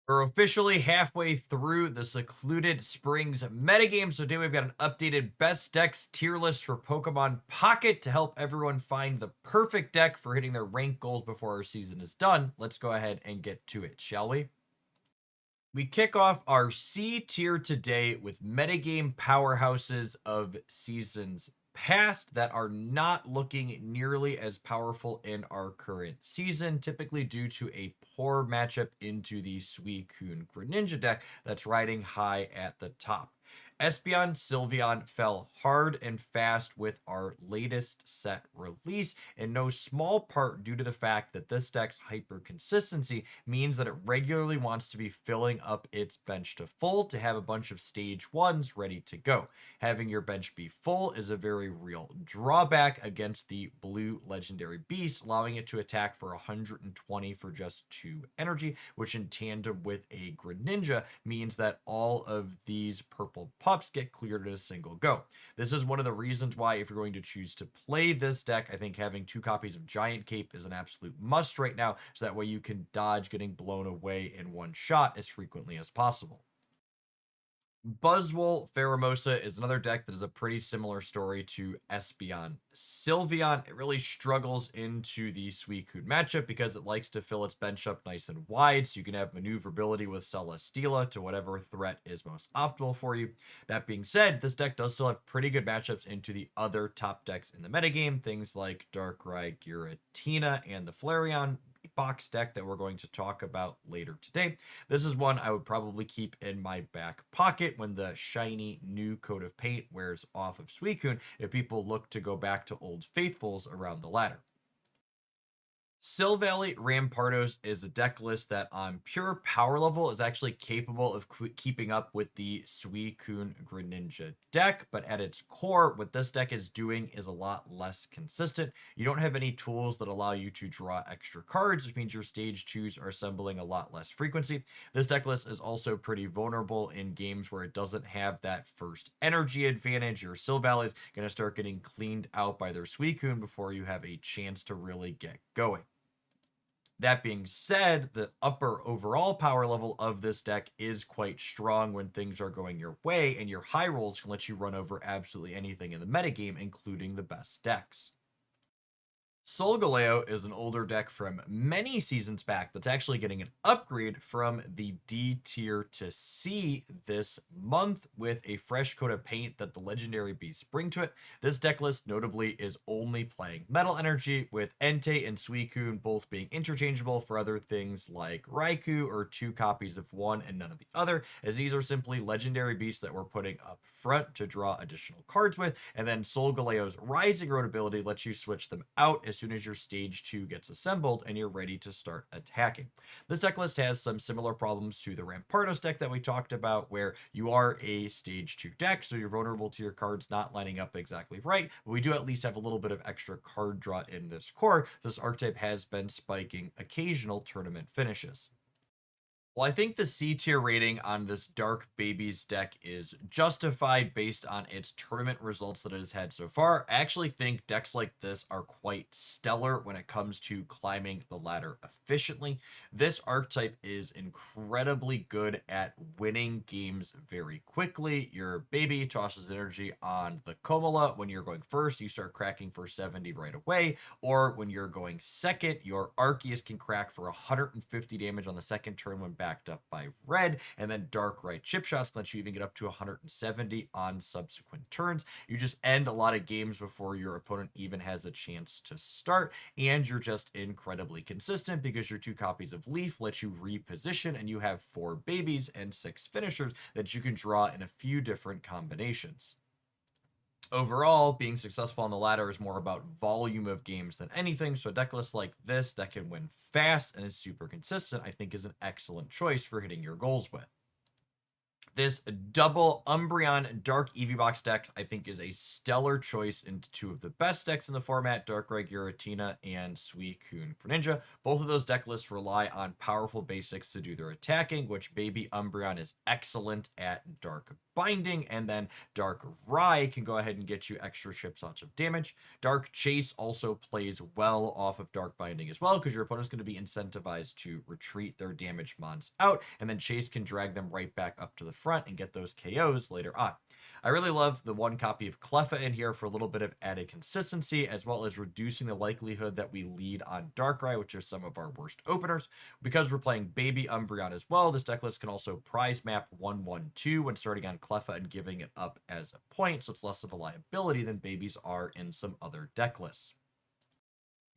We're officially halfway through the Secluded Springs metagame, so today we've got an updated best decks tier list for Pokemon Pocket to help everyone find the perfect deck for hitting their rank goals before our season is done. Let's go ahead and get to it, shall we? We kick off our C tier today with metagame powerhouses of seasons past that are not looking nearly as powerful in our current season, typically due to a poor matchup into the Suicune Greninja deck that's riding high at the top. Espeon Sylveon fell hard and fast with our latest set release, in no small part due to the fact that this deck's hyper consistency means that it regularly wants to be filling up its bench to full to have a bunch of stage ones ready to go. Having your bench be full is a very real drawback against the blue legendary beast, allowing it to attack for 120 for just 2 energy, which in tandem with a Greninja means that all of these purple pups get cleared in a single go. This is one of the reasons why, if you're going to choose to play this deck, I think having 2 copies of Giant Cape is an absolute must right now, so that way you can dodge getting blown away in one shot as frequently as possible. Buzzwole Pheromosa is another deck that is a pretty similar story to Espeon Sylveon. It really struggles into the Suicune matchup because it likes to fill its bench up nice and wide, so you can have maneuverability with Celesteela to whatever threat is most optimal for you. That being said, this deck does still have pretty good matchups into the other top decks in the metagame, things like Darkrai, Giratina, and the Flareon box deck that we're going to talk about later today. This is one I would probably keep in my back pocket when the shiny new coat of paint wears off of Suicune if people look to go back to old faithfuls around the ladder. Silvally Rampardos is a deck list that on pure power level is actually capable of keeping up with the Suicune Greninja deck, but at its core, what this deck is doing is a lot less consistent. You don't have any tools that allow you to draw extra cards, which means your stage 2s are assembling a lot less frequency. This deck list is also pretty vulnerable in games where it doesn't have that first energy advantage. Your Silvally is going to start getting cleaned out by their Suicune before you have a chance to really get going. That being said, the upper overall power level of this deck is quite strong when things are going your way, and your high rolls can let you run over absolutely anything in the metagame, including the best decks. Solgaleo is an older deck from many seasons back that's actually getting an upgrade from the D tier to C this month with a fresh coat of paint that the legendary beasts bring to it. This deck list notably is only playing Metal Energy, with Entei and Suicune both being interchangeable for other things like Raichu, or 2 copies of one and none of the other, as these are simply legendary beasts that we're putting up front to draw additional cards with, and then Solgaleo's Rising Road ability lets you switch them out as soon as your stage 2 gets assembled and you're ready to start attacking. This deck list has some similar problems to the Rampardos deck that we talked about, where you are a stage 2 deck, so you're vulnerable to your cards not lining up exactly right, but we do at least have a little bit of extra card draw in this core. This archetype has been spiking occasional tournament finishes. Well, I think the C tier rating on this Dark Babies deck is justified based on its tournament results that it has had so far. I actually think decks like this are quite stellar when it comes to climbing the ladder efficiently. This archetype is incredibly good at winning games very quickly. Your baby tosses energy on the Komola. When you're going first, you start cracking for 70 right away. Or when you're going second, your Arceus can crack for 150 damage on the second turn when backed up by red, and then Darkrai chip shots let you even get up to 170 on subsequent turns. You just end a lot of games before your opponent even has a chance to start, and you're just incredibly consistent because your 2 copies of Leaf let you reposition, and you have 4 babies and 6 finishers that you can draw in a few different combinations. Overall, being successful on the ladder is more about volume of games than anything, so a deck list like this that can win fast and is super consistent, I think, is an excellent choice for hitting your goals with. This double Umbreon Dark Eevee Box deck, I think, is a stellar choice into two of the best decks in the format, Darkrai Giratina and Suicune Greninja. Both of those deck lists rely on powerful basics to do their attacking, which Baby Umbreon is excellent at Dark Binding, and then Darkrai can go ahead and get you extra chip shots of damage. Dark Chase also plays well off of Dark Binding as well, because your opponent's going to be incentivized to retreat their damage mons out, and then Chase can drag them right back up to the front and get those KOs later on. I really love the one copy of Cleffa in here for a little bit of added consistency, as well as reducing the likelihood that we lead on Darkrai, which are some of our worst openers. Because we're playing Baby Umbreon as well, this deck list can also prize map 1/1/2 when starting on Cleffa and giving it up as a point, so it's less of a liability than babies are in some other deck lists.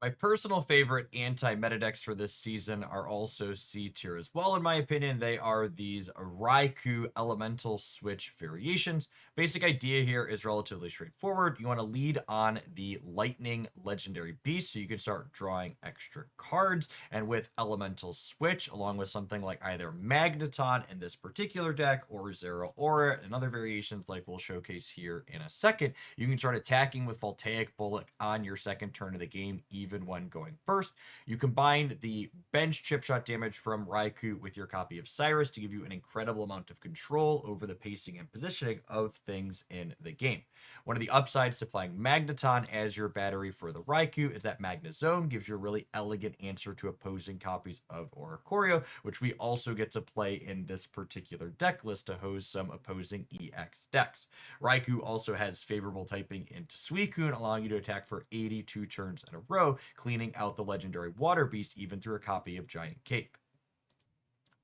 My personal favorite anti-meta decks for this season are also C tier as well, in my opinion. They are these Raichu Elemental Switch variations. Basic idea here is relatively straightforward. You want to lead on the Lightning Legendary Beast so you can start drawing extra cards. And with Elemental Switch, along with something like either Magneton in this particular deck or Zeraora and other variations like we'll showcase here in a second, you can start attacking with Voltaic Bullet on your second turn of the game, even when going first. You combine the bench chip shot damage from Raikou with your copy of Cyrus to give you an incredible amount of control over the pacing and positioning of things in the game. One of the upsides to playing Magneton as your battery for the Raikou is that Magnezone gives you a really elegant answer to opposing copies of Oricorio, which we also get to play in this particular deck list to hose some opposing EX decks. Raikou also has favorable typing into Suicune, allowing you to attack for 82 turns in a row, cleaning out the legendary Water Beast even through a copy of Giant Cape.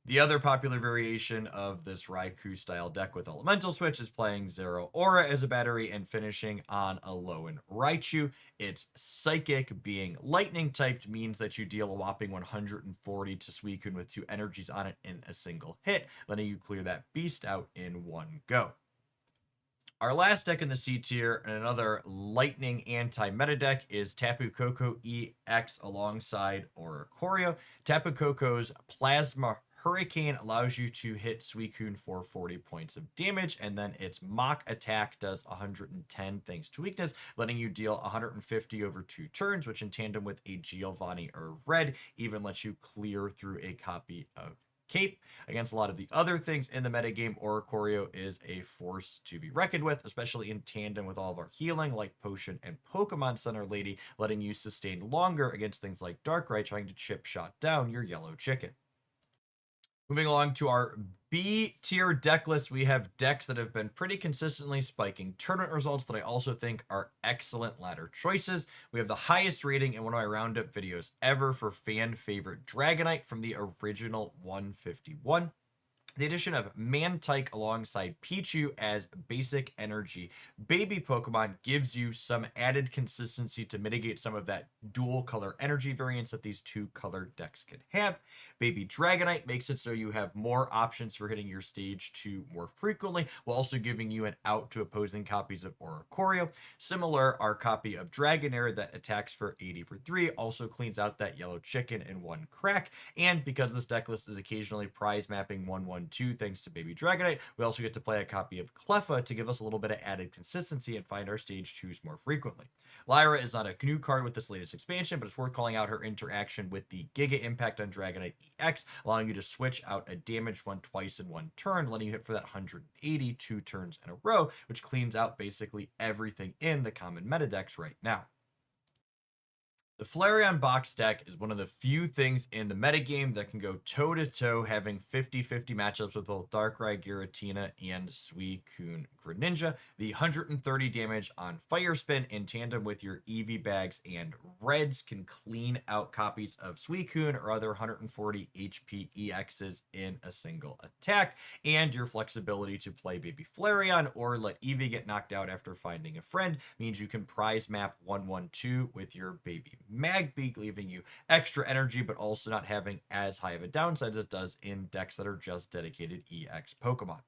The other popular variation of this Raikou style deck with Elemental Switch is playing Zeraora as a battery and finishing on a Lowen Raichu. Its Psychic, being lightning typed, means that you deal a whopping 140 to Suicune with 2 energies on it in a single hit, letting you clear that beast out in one go. Our last deck in the C tier and another lightning anti-meta deck is Tapu Koko EX alongside Oricorio. Tapu Koko's Plasma Hurricane allows you to hit Suicune for 40 points of damage, and then its Mock Attack does 110 thanks to weakness, letting you deal 150 over 2 turns, which in tandem with a Giovanni or Red even lets you clear through a copy of Cape. Against a lot of the other things in the metagame, Oricorio is a force to be reckoned with, especially in tandem with all of our healing like Potion and Pokemon Center Lady, letting you sustain longer against things like Darkrai trying to chip shot down your yellow chicken. Moving along to our B tier deck list, we have decks that have been pretty consistently spiking tournament results that I also think are excellent ladder choices. We have the highest rating in one of my roundup videos ever for fan favorite Dragonite from the original 151. The addition of Mantike alongside Pichu as basic energy baby Pokemon gives you some added consistency to mitigate some of that dual color energy variance that these two color decks can have. Baby Dragonite makes it so you have more options for hitting your stage 2 more frequently, while also giving you an out to opposing copies of Oricorio. Similar, our copy of Dragonair that attacks for 80 for 3 also cleans out that yellow chicken in one crack, and because this deck list is occasionally prize mapping 1/1/2 thanks to Baby Dragonite, we also get to play a copy of Cleffa to give us a little bit of added consistency and find our stage 2s more frequently. Lyra is not a new card with this latest expansion, but it's worth calling out her interaction with the Giga Impact on Dragonite EX, allowing you to switch out a damaged one twice in one turn, letting you hit for that 182 turns in a row, which cleans out basically everything in the common meta decks right now. The Flareon box deck is one of the few things in the metagame that can go toe-to-toe, having 50-50 matchups with both Darkrai, Giratina, and Suicune Greninja. The 130 damage on Fire Spin in tandem with your EV bags and Reds can clean out copies of Suicune or other 140 HP EXs in a single attack, and your flexibility to play Baby Flareon or let Eevee get knocked out after finding a friend means you can prize map 1/1/2 with your Baby Magbeak, leaving you extra energy, but also not having as high of a downside as it does in decks that are just dedicated EX Pokemon.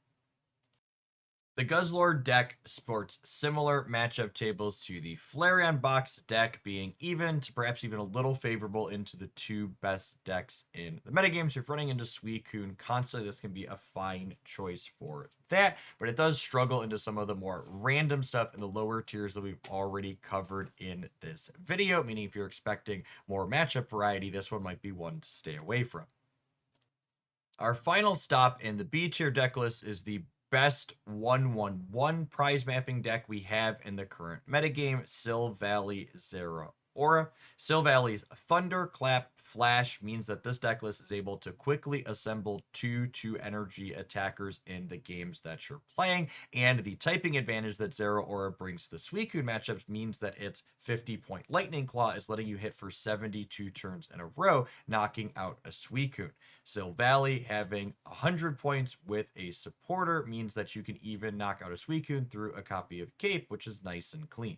The Guzlord deck sports similar matchup tables to the Flareon box deck, being even to perhaps even a little favorable into the two best decks in the metagame. So if running into Suicune constantly, this can be a fine choice for that, but it does struggle into some of the more random stuff in the lower tiers that we've already covered in this video, meaning if you're expecting more matchup variety, this one might be one to stay away from. Our final stop in the B tier deck list is the best 1/1/1 prize mapping deck we have in the current metagame, Silvally Zeraora. Silvally's Thunderclap Flash means that this deck list is able to quickly assemble 2 energy attackers in the games that you're playing, and the typing advantage that Zeraora brings to the Suicune matchups means that its 50-point Lightning Claw is letting you hit for 72 turns in a row, knocking out a Suicune. Silvally having 100 points with a supporter means that you can even knock out a Suicune through a copy of Cape, which is nice and clean.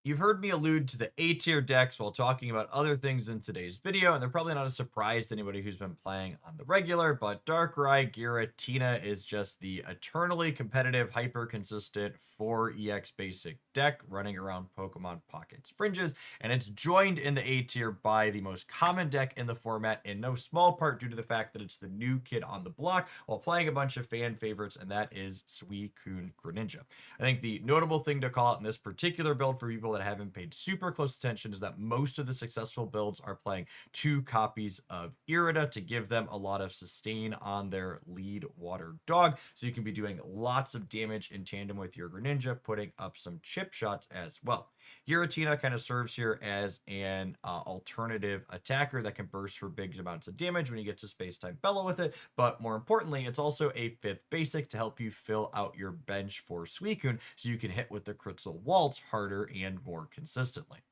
You've heard me allude to the A tier decks while talking about other things in today's video, and they're probably not a surprise to anybody who's been playing on the regular, but Darkrai Giratina is just the eternally competitive, hyper-consistent 4EX basic deck running around Pokemon Pocket's fringes, and it's joined in the A tier by the most common deck in the format, in no small part due to the fact that it's the new kid on the block while playing a bunch of fan favorites, and that is Suicune Greninja. I think the notable thing to call out in this particular build for people that haven't paid super close attention is that most of the successful builds are playing 2 copies of Irida to give them a lot of sustain on their lead water dog, so you can be doing lots of damage in tandem with your Greninja, putting up some chip shots as well. Giratina kind of serves here as an alternative attacker that can burst for big amounts of damage when you get to Space-Time Bellow with it, but more importantly, it's also a 5th basic to help you fill out your bench for Suicune so you can hit with the Crystal Waltz harder and more consistently.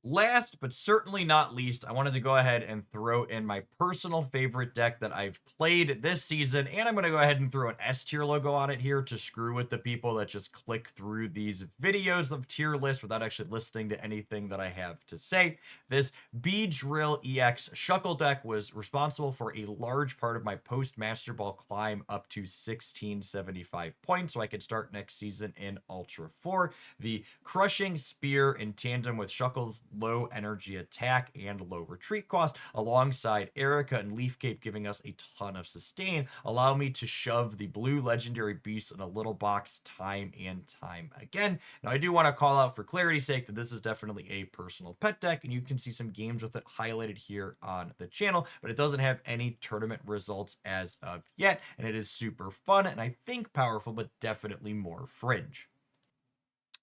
Last but certainly not least, I wanted to go ahead and throw in my personal favorite deck that I've played this season, and I'm going to go ahead and throw an S tier logo on it here to screw with the people that just click through these videos of tier lists without actually listening to anything that I have to say. This Beedrill EX Shuckle deck was responsible for a large part of my post-Master Ball climb up to 1675 points, so I could start next season in Ultra 4. The Crushing Spear in tandem with Shuckle's low energy attack and low retreat cost, alongside Erica and Leaf Cape giving us a ton of sustain, allow me to shove the blue legendary beast in a little box time and time again. Now, I do want to call out for clarity's sake that this is definitely a personal pet deck, and you can see some games with it highlighted here on the channel, but it doesn't have any tournament results as of yet, and it is super fun and I think powerful, but definitely more fringe.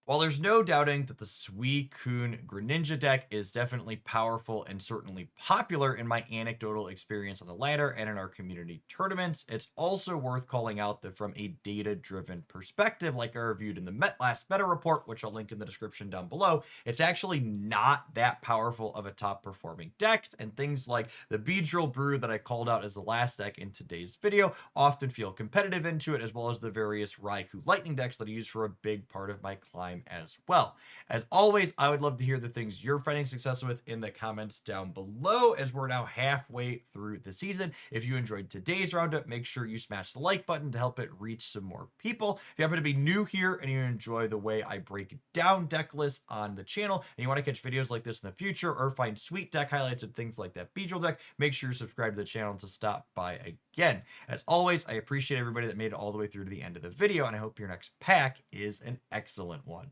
While there's no doubting that the Suicune Greninja deck is definitely powerful and certainly popular in my anecdotal experience on the ladder and in our community tournaments, it's also worth calling out that from a data-driven perspective, like I reviewed in the last meta report, which I'll link in the description down below, it's actually not that powerful of a top-performing deck, and things like the Beedrill Brew that I called out as the last deck in today's video often feel competitive into it, as well as the various Raichu Lightning decks that I use for a big part of my climb as well. As always, I would love to hear the things you're finding success with in the comments down below, as we're now halfway through the season. If you enjoyed today's roundup, make sure you smash the like button to help it reach some more people. If you happen to be new here and you enjoy the way I break down deck lists on the channel, and you want to catch videos like this in the future or find sweet deck highlights and things like that Beedrill deck, make sure you subscribe to the channel to stop by again. As always, I appreciate everybody that made it all the way through to the end of the video, and I hope your next pack is an excellent one.